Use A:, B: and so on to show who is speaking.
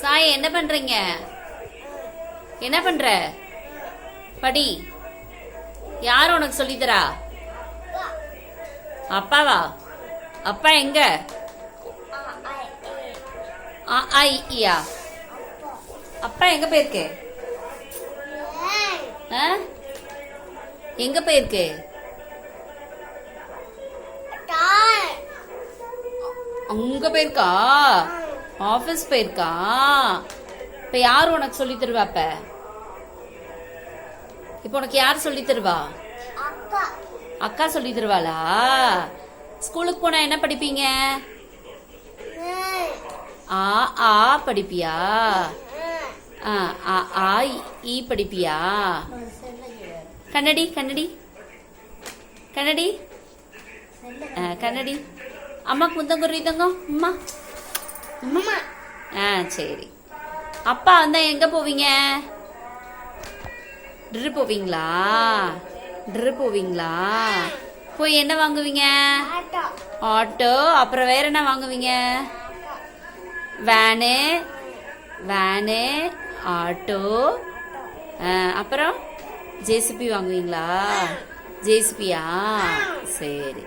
A: சாய் என்ன பண்றீங்க? என்ன பண்ற? படி. யார் உனக்கு சொல்லித்தரா? அப்பாவா? அப்பா எங்க? ஐயா அப்பா எங்க போயிருக்கு? எங்க போயிருக்கு? அங்க போயிருக்கா? ஆபீஸ் போயிருக்கா? இப்ப யார் உனக்கு சொல்லி தருவா? இப்ப உனக்கு யார் சொல்லி தருவா? அக்கா சொல்லி தருவாளா? ஸ்கூலுக்கு போனா என்ன படிப்பீங்க? ஆ ஆ படிப்பியா? ஆ ஈ படிப்பியா? கண்ணடி கண்ணடி கண்ணடி கண்ணடி. அம்மாக்கு முத்தம் குறித்தங்க. அம்மா அம்மா. சரி. அப்பா வந்தா எங்க போவீங்க? ட்ரு போவீங்களா? ட்ரு போவீங்களா? போய் என்ன வாங்குவீங்க? ஆட்டோ. அப்புறம் வேற என்ன வாங்குவீங்க? Van van auto. அப்புறம் ஜேசிபி வாங்குவீங்களா? ஜேசிபியா? சரி.